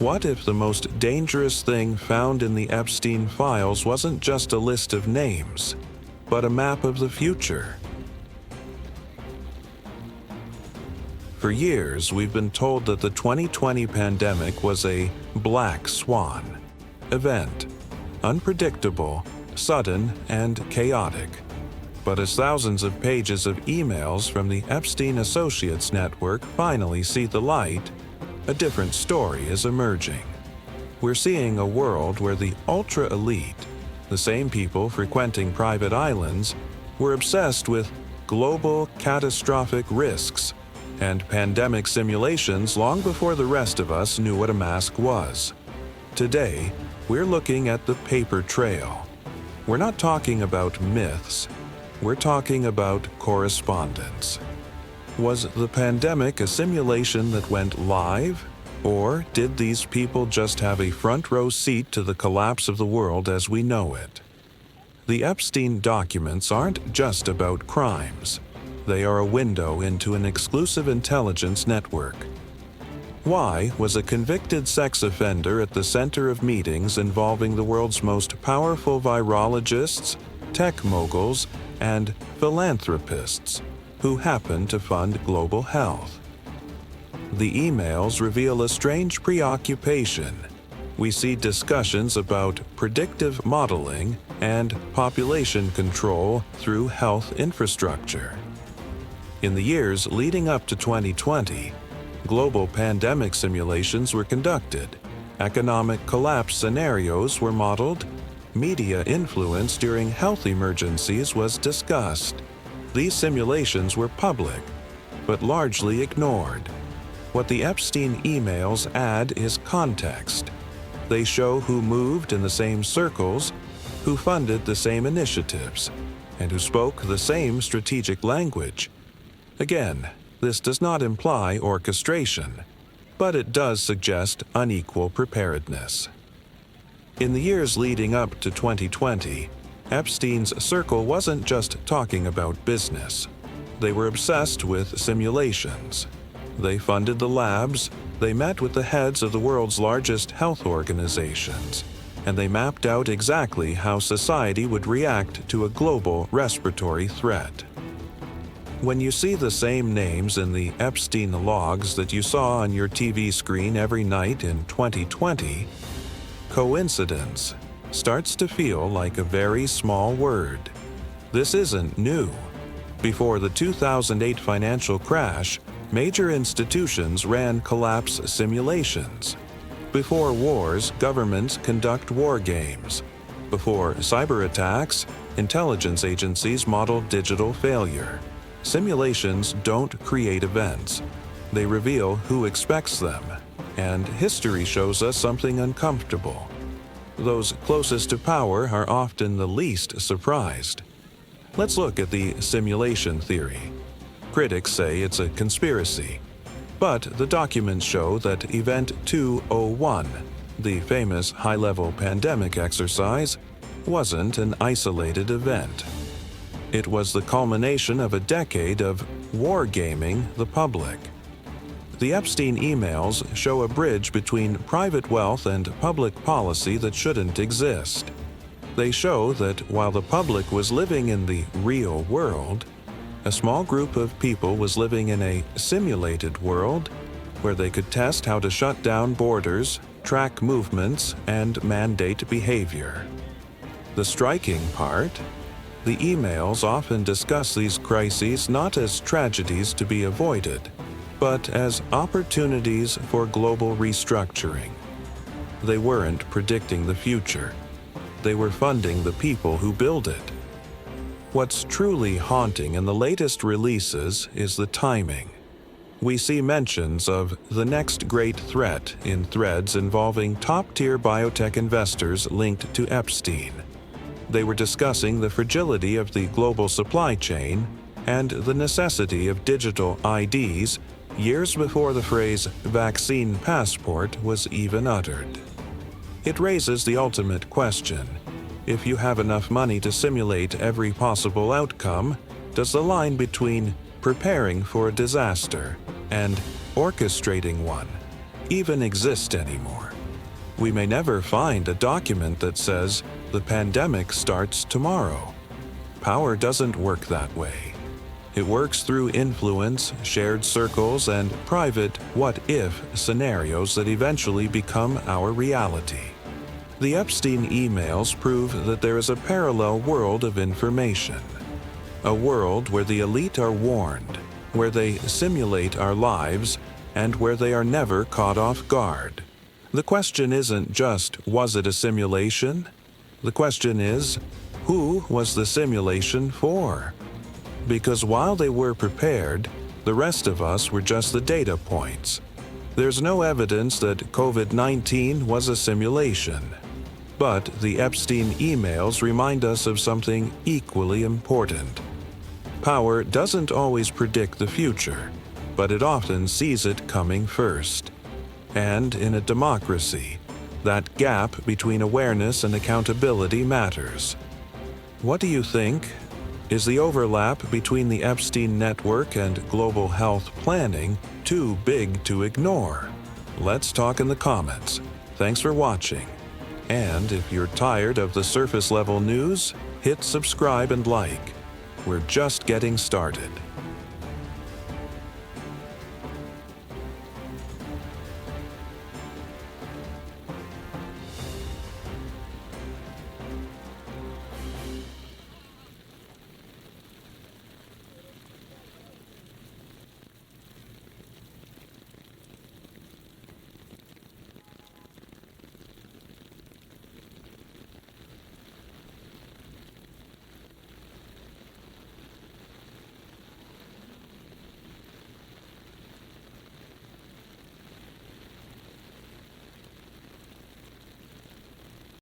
What if the most dangerous thing found in the Epstein files wasn't just a list of names, but a map of the future? For years, we've been told that the 2020 pandemic was a black swan event, unpredictable, sudden, and chaotic. But as thousands of pages of emails from the Epstein Associates network finally see the light, a different story is emerging. We're seeing a world where the ultra-elite, the same people frequenting private islands, were obsessed with global catastrophic risks and pandemic simulations long before the rest of us knew what a mask was. Today, we're looking at the paper trail. We're not talking about myths. We're talking about correspondence. Was the pandemic a simulation that went live? Or did these people just have a front row seat to the collapse of the world as we know it? The Epstein documents aren't just about crimes. They are a window into an exclusive intelligence network. Why was a convicted sex offender at the center of meetings involving the world's most powerful virologists, tech moguls, and philanthropists who happen to fund global health? The emails reveal a strange preoccupation. We see discussions about predictive modeling and population control through health infrastructure. In the years leading up to 2020, global pandemic simulations were conducted, economic collapse scenarios were modeled, media influence during health emergencies was discussed. These simulations were public, but largely ignored. What the Epstein emails add is context. They show who moved in the same circles, who funded the same initiatives, and who spoke the same strategic language. Again, this does not imply orchestration, but it does suggest unequal preparedness. In the years leading up to 2020, Epstein's circle wasn't just talking about business. They were obsessed with simulations. They funded the labs, they met with the heads of the world's largest health organizations, and they mapped out exactly how society would react to a global respiratory threat. When you see the same names in the Epstein logs that you saw on your TV screen every night in 2020, coincidence starts to feel like a very small word. This isn't new. Before the 2008 financial crash, major institutions ran collapse simulations. Before wars, governments conduct war games. Before cyber attacks, intelligence agencies model digital failure. Simulations don't create events. They reveal who expects them, and history shows us something uncomfortable. Those closest to power are often the least surprised. Let's look at the simulation theory. Critics say it's a conspiracy, but the documents show that Event 201, the famous high-level pandemic exercise, wasn't an isolated event. It was the culmination of a decade of wargaming the public. The Epstein emails show a bridge between private wealth and public policy that shouldn't exist. They show that while the public was living in the real world, a small group of people was living in a simulated world where they could test how to shut down borders, track movements, and mandate behavior. The striking part? The emails often discuss these crises not as tragedies to be avoided, but as opportunities for global restructuring. They weren't predicting the future. They were funding the people who build it. What's truly haunting in the latest releases is the timing. We see mentions of the next great threat in threads involving top-tier biotech investors linked to Epstein. They were discussing the fragility of the global supply chain and the necessity of digital IDs years before the phrase vaccine passport was even uttered. It raises the ultimate question. If you have enough money to simulate every possible outcome, does the line between preparing for a disaster and orchestrating one even exist anymore. We may never find a document that says the pandemic starts tomorrow. Power doesn't work that way. It works through influence, shared circles, and private what-if scenarios that eventually become our reality. The Epstein emails prove that there is a parallel world of information. A world where the elite are warned, where they simulate our lives, and where they are never caught off guard. The question isn't just, was it a simulation? The question is, who was the simulation for? Because while they were prepared, the rest of us were just the data points. There's no evidence that COVID-19 was a simulation. But the Epstein emails remind us of something equally important. Power doesn't always predict the future, but it often sees it coming first. And in a democracy, that gap between awareness and accountability matters. What do you think? Is the overlap between the Epstein network and global health planning too big to ignore? Let's talk in the comments. Thanks for watching. And if you're tired of the surface-level news, hit subscribe and like. We're just getting started.